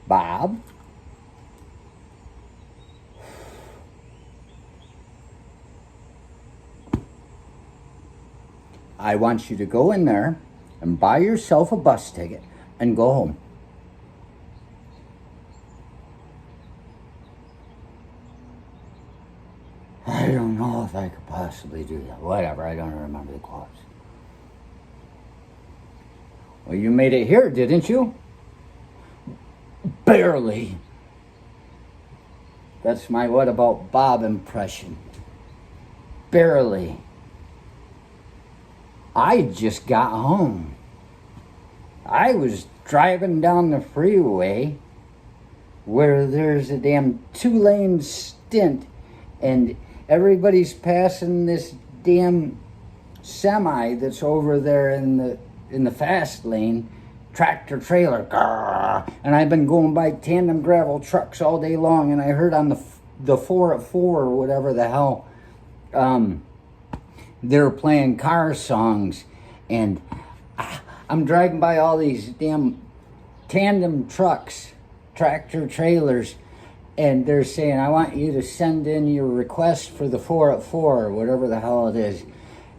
Bob, I want you to go in there and buy yourself a bus ticket and go home. I don't know if I could possibly do that. Whatever, I don't remember the quotes. Well, you made it here, didn't you? Barely. That's my what about Bob impression. Barely. I just got home. I was driving down the freeway where there's a damn 2-lane stint and everybody's passing this damn semi that's over there in the fast lane, tractor trailer, grrr, and I've been going by tandem gravel trucks all day long, and I heard on the 4 at 4 or whatever the hell, they're playing car songs, and I'm driving by all these damn tandem trucks, tractor trailers, and they're saying, I want you to send in your request for the 4 at 4 or whatever the hell it is.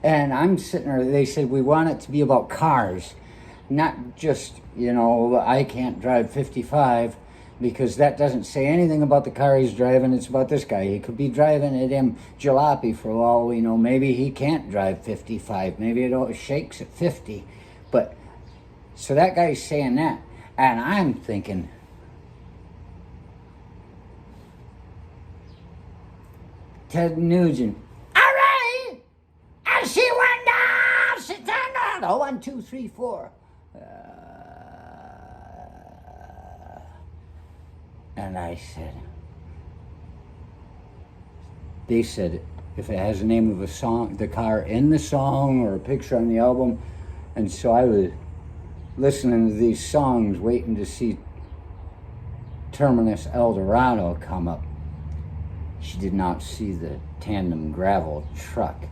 And I'm sitting there, they said, we want it to be about cars, not just, I can't drive 55 because that doesn't say anything about the car he's driving. It's about this guy. He could be driving a damn jalopy for all we know. Maybe he can't drive 55. Maybe it shakes at 50. But, so that guy's saying that. And I'm thinking, Ted Nugent, all right, I see one down, sit down, oh, 1, 2, 3, 4. And I said, they said, if it has the name of a song, the car in the song or a picture on the album. And so I was listening to these songs, waiting to see Terminus El Dorado come up. She did not see the tandem gravel truck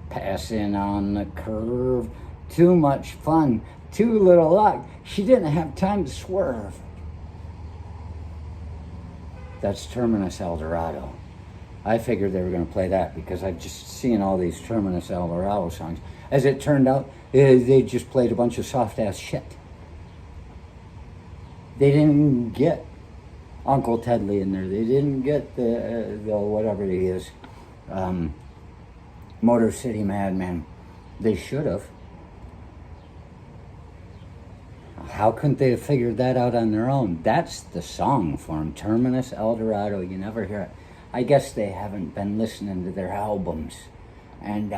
passing on the curve. Too much fun, too little luck. She didn't have time to swerve. That's Terminus El Dorado. I figured they were going to play that because I've just seen all these Terminus El Dorado songs. As it turned out, they just played a bunch of soft-ass shit. They didn't get Uncle Tedley in there. They didn't get the whatever he is, Motor City Madman. They should have. How couldn't they have figured that out on their own? That's the song for him, Terminus El Dorado. You never hear it. I guess they haven't been listening to their albums. And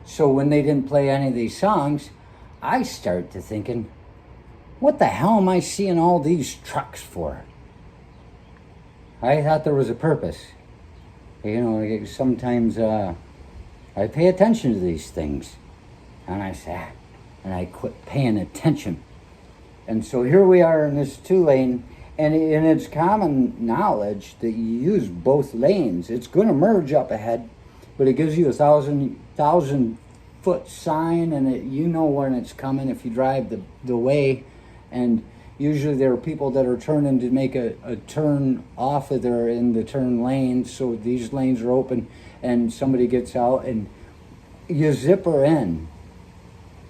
so when they didn't play any of these songs, I started to thinking, what the hell am I seeing all these trucks for? I thought there was a purpose. Sometimes I pay attention to these things. And I said, and I quit paying attention. And so here we are in this 2-lane, and it's common knowledge that you use both lanes. It's going to merge up ahead, but it gives you a 1,000-foot sign, and you know when it's coming if you drive the way. And usually there are people that are turning to make a turn off of there in the turn lane, so these lanes are open, and somebody gets out, and you zipper in.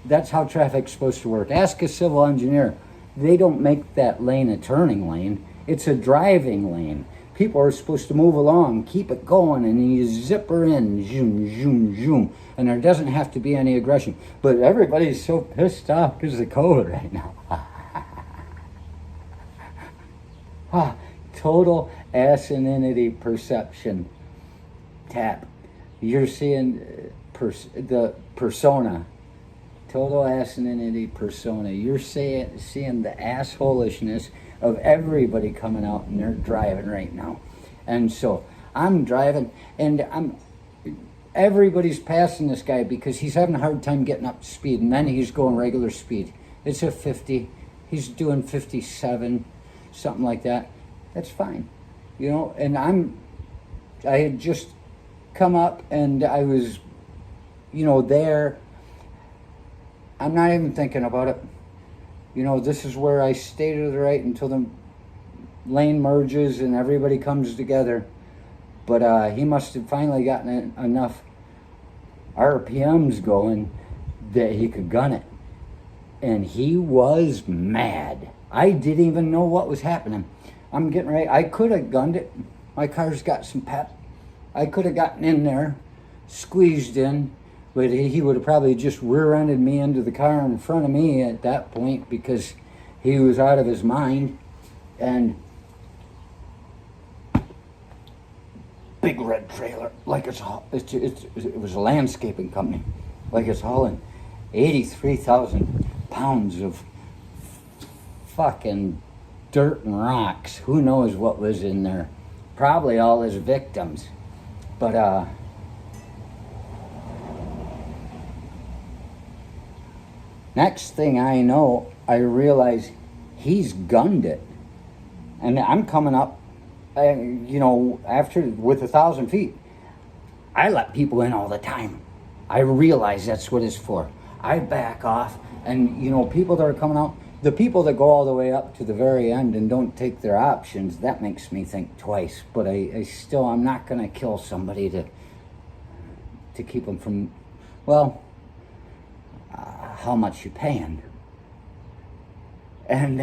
That's how traffic's supposed to work. Ask a civil engineer. They don't make that lane a turning lane. It's a driving lane. People are supposed to move along, keep it going, and then you zipper in, zoom, zoom, zoom, and there doesn't have to be any aggression. But everybody's so pissed off because of the code right now. Total asininity perception. Tap. You're seeing the persona. Total asininity persona. You're seeing the assholishness of everybody coming out and they're driving right now. And so I'm driving and everybody's passing this guy because he's having a hard time getting up to speed, and then he's going regular speed. It's a 50. He's doing 57, something like that. That's fine. And I had just come up and I was, there. I'm not even thinking about it. This is where I stay to the right until lane merges and everybody comes together. But he must have finally gotten enough RPMs going that he could gun it. And he was mad. I didn't even know what was happening. I'm getting ready. I could have gunned it. My car's got some pep. I could have gotten in there, squeezed in, but he would have probably just rear-ended me into the car in front of me at that point because he was out of his mind. And big red trailer, like it was a landscaping company, like it's hauling 83,000 pounds of fucking dirt and rocks. Who knows what was in there? Probably all his victims. But next thing I know, I realize he's gunned it. And I'm coming up, after with 1,000 feet. I let people in all the time. I realize that's what it's for. I back off, and people that are coming out, the people that go all the way up to the very end and don't take their options, that makes me think twice. But I'm not going to kill somebody to keep them from, how much you paying? And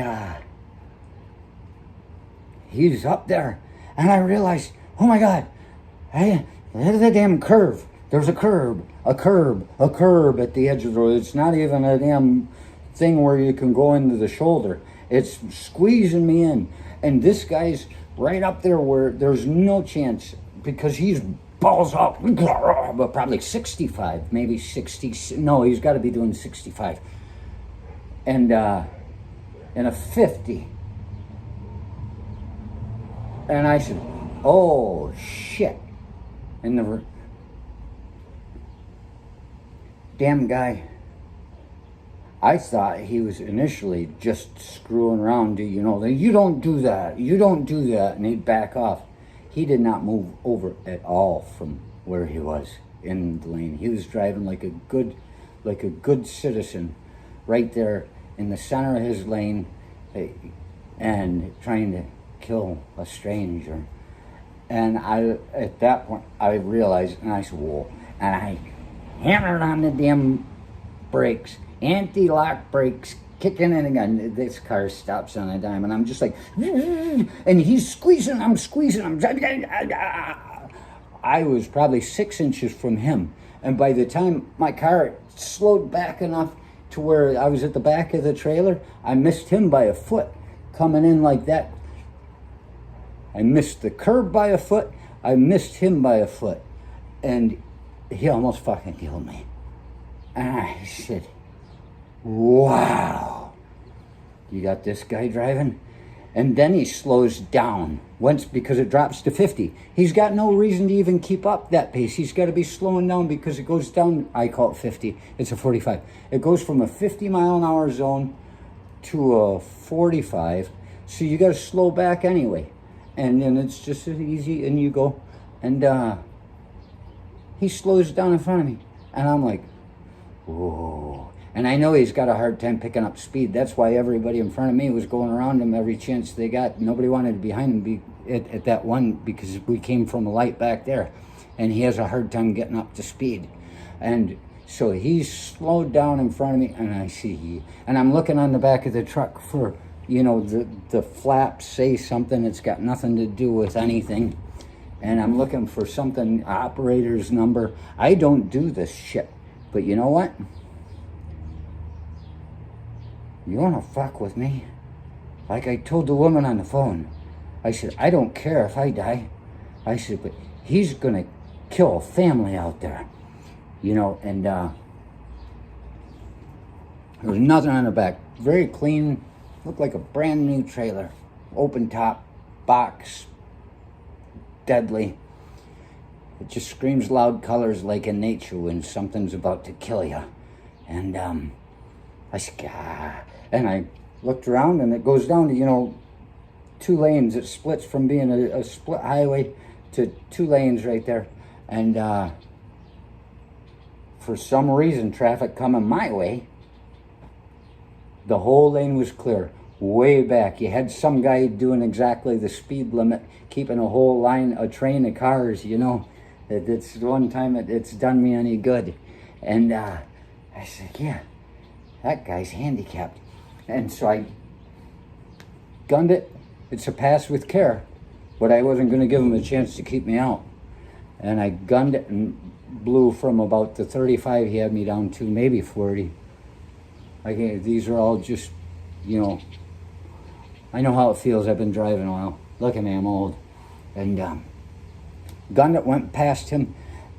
he's up there, and I realized, oh my God, there's a damn curve. There's a curb at the edge of the road. It's not even a damn thing where you can go into the shoulder. It's squeezing me in. And this guy's right up there where there's no chance because he's balls up, but probably 65, maybe 60. No, he's got to be doing 65. And in a 50. And I said, oh, shit. And the damn guy, I thought he was initially just screwing around. You don't do that. You don't do that. And he'd back off. He did not move over at all from where he was in the lane. He was driving like a good citizen right there in the center of his lane and trying to kill a stranger. And at that point, I realized, and I said, whoa. And I hammered on the damn brakes, anti-lock brakes, kicking in again. This car stops on a dime, and I'm just like, and he's squeezing, I'm squeezing, I was probably 6 inches from him. And by the time my car slowed back enough to where I was at the back of the trailer, I missed him by a foot coming in like that. I missed the curb by a foot. I missed him by a foot. And he almost fucking killed me. And I said, wow, you got this guy driving? And then he slows down once because it drops to 50. He's got no reason to even keep up that pace. He's got to be slowing down because it goes down, I call it 50. It's a 45. It goes from a 50 mile an hour zone to a 45. So you got to slow back anyway. And then it's just as easy, and you go, and he slows down in front of me. And I'm like, whoa. And I know he's got a hard time picking up speed. That's why everybody in front of me was going around him every chance they got. Nobody wanted to be behind him at that one because we came from a light back there. And he has a hard time getting up to speed. And so he's slowed down in front of me, and I see and I'm looking on the back of the truck for, the flaps say something that's got nothing to do with anything. And I'm looking for something, operator's number. I don't do this shit. But you know what? You want to fuck with me? Like I told the woman on the phone. I said, I don't care if I die. I said, but he's going to kill a family out there. And there was nothing on the back. Very clean. Looked like a brand new trailer. Open top, box, deadly. It just screams loud colors like in nature when something's about to kill you. And I said, ah. And I looked around, and it goes down to, 2 lanes. It splits from being a split highway to 2 lanes right there. And for some reason, traffic coming my way, the whole lane was clear. way back. You had some guy doing exactly the speed limit, keeping a whole line, a train of cars, you know. It's one time it's done me any good. And I said, yeah, that guy's handicapped. And so I gunned it. It's a pass with care, but I wasn't going to give him a chance to keep me out. And I gunned it and blew from about the 35 he had me down to maybe 40. These are all just, you know, I know how it feels. I've been driving a while. Look at me, I'm old. And gunned it, went past him,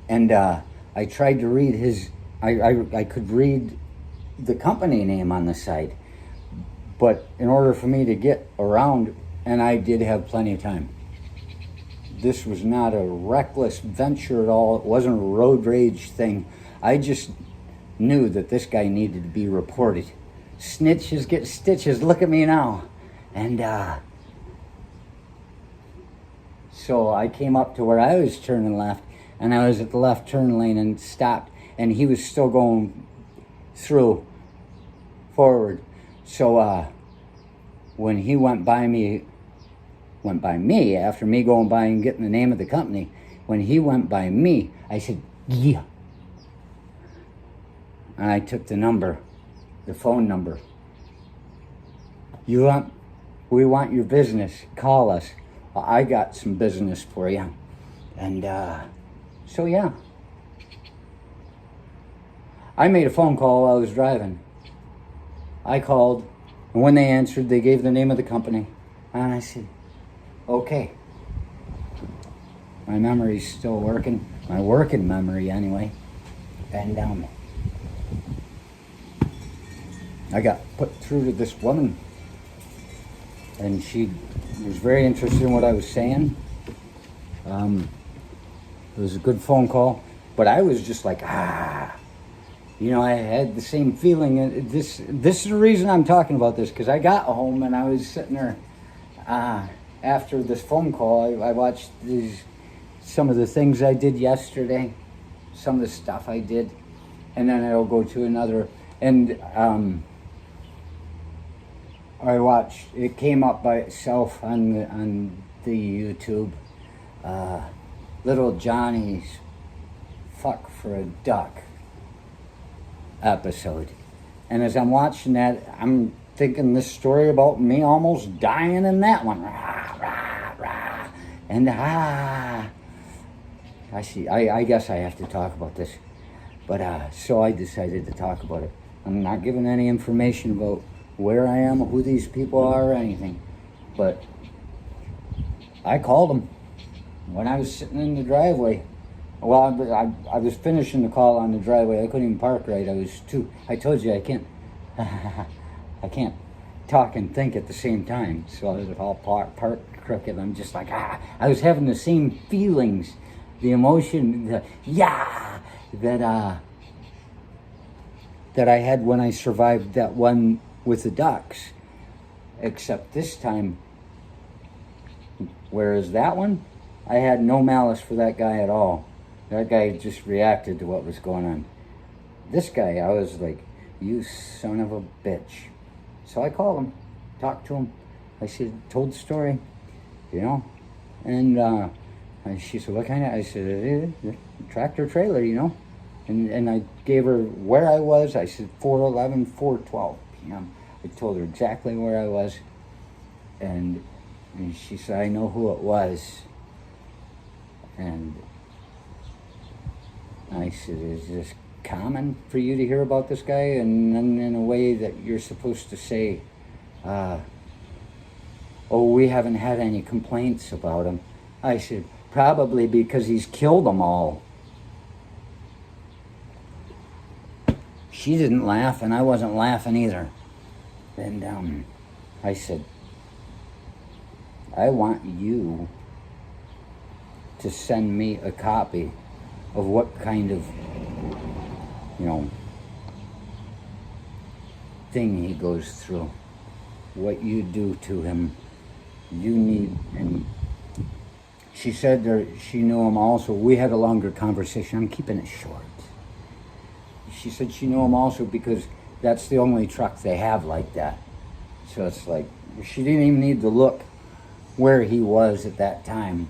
and I tried to read his, I could read the company name on the side, but in order for me to get around, and I did have plenty of time. This was not a reckless venture at all. It wasn't a road rage thing. I just knew that this guy needed to be reported. Snitches get stitches. Look at me now. And so I came up to where I was turning left, and I was at the left turn lane and stopped, and he was still going through forward. So when he went by me after me going by and getting the name of the company, when he went by me, I said, yeah. And I took the number, the phone number. We want your business. Call us. I got some business for you. And so yeah. I made a phone call while I was driving. I called, and when they answered, they gave the name of the company. And I said, okay. My memory's still working. My working memory, anyway. And I got put through to this woman, and she was very interested in what I was saying. It was a good phone call, but I was just like, you know, I had the same feeling. And this is the reason I'm talking about this, because I got home and I was sitting there after this phone call. I watched some of the things I did yesterday, some of the stuff I did, and then I'll go to another. And I watched, it came up by itself on the YouTube, Little Johnny's Fuck for a Duck episode. And as I'm watching that, I'm thinking this story about me almost dying in that one. Rah, rah, rah. And I guess I have to talk about this. But so I decided to talk about it. I'm not giving any information about where I am, who these people are, or anything. But I called them when I was sitting in the driveway. Well, I was finishing the call on the driveway. I couldn't even park right. I told you I can't talk and think at the same time. So I was all parked crooked. I'm just like, I was having the same feelings, the emotion, that I had when I survived that one with the ducks. Except this time, whereas that one, I had no malice for that guy at all. That guy just reacted to what was going on. This guy, I was like, you son of a bitch. So I called him, talked to him. I said, told the story, you know. And she said, what kind of, I said, tractor trailer, you know. And I gave her where I was. I said 4:11, 4:12 p.m. I told her exactly where I was. And she said, I know who it was. And I said, is this common for you to hear about this guy? And then in a way that you're supposed to say, oh, we haven't had any complaints about him. I said, probably because he's killed them all. She didn't laugh, and I wasn't laughing either. And I said, I want you to send me a copy of what kind of, you know, thing he goes through, what you do to him. You need, and she said she knew him also. We had a longer conversation. I'm keeping it short. She said she knew him also because that's the only truck they have like that. So it's like, she didn't even need to look where he was at that time.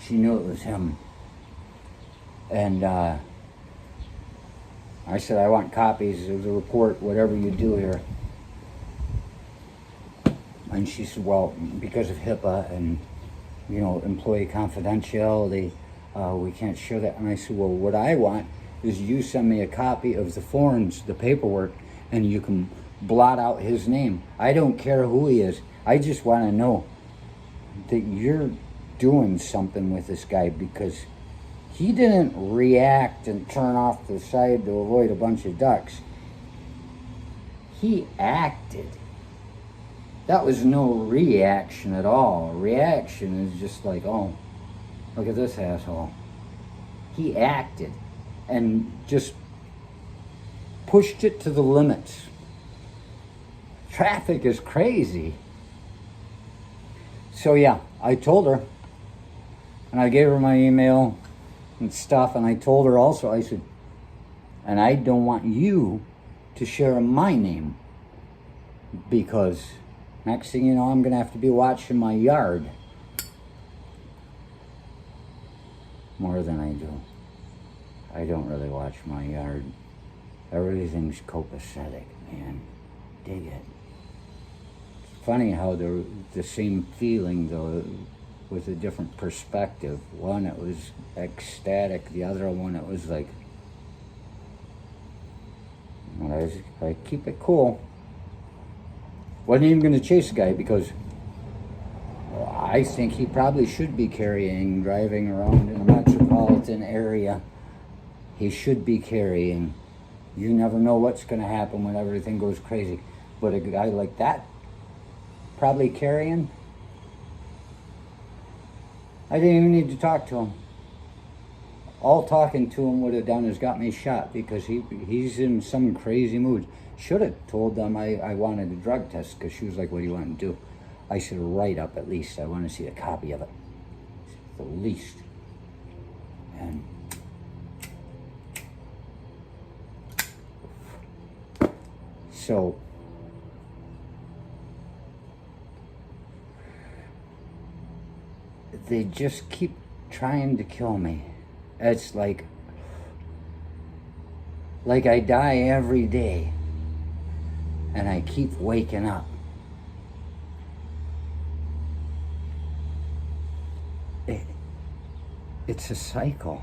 She knew it was him. And I said, I want copies of the report, whatever you do here. And she said, well, because of HIPAA and, employee confidentiality, we can't show that. And I said, well, what I want is you send me a copy of the forms, the paperwork, and you can blot out his name. I don't care who he is. I just want to know that you're doing something with this guy, because he didn't react and turn off the side to avoid a bunch of ducks. He acted. That was no reaction at all. Reaction is just like, oh, look at this asshole. He acted and just pushed it to the limits. Traffic is crazy. So yeah, I told her, and I gave her my email and stuff, and I told her also, I said, and I don't want you to share my name, because next thing you know, I'm going to have to be watching my yard more than I do. I don't really watch my yard. Everything's copacetic, man. Dig it. It's funny how they're the same feeling, though, with a different perspective. One, it was ecstatic. The other one, it was like, I keep it cool. Wasn't even going to chase the guy, because I think he probably should be driving around in a metropolitan area. He should be carrying. You never know what's going to happen when everything goes crazy. But a guy like that, probably carrying, I didn't even need to talk to him. All talking to him would have done is got me shot, because he's in some crazy mood. Should have told them I wanted a drug test, because she was like, what do you want to do? I said, write up at least. I want to see a copy of it. The least. And so they just keep trying to kill me. It's like I die every day, and I keep waking up. It's a cycle.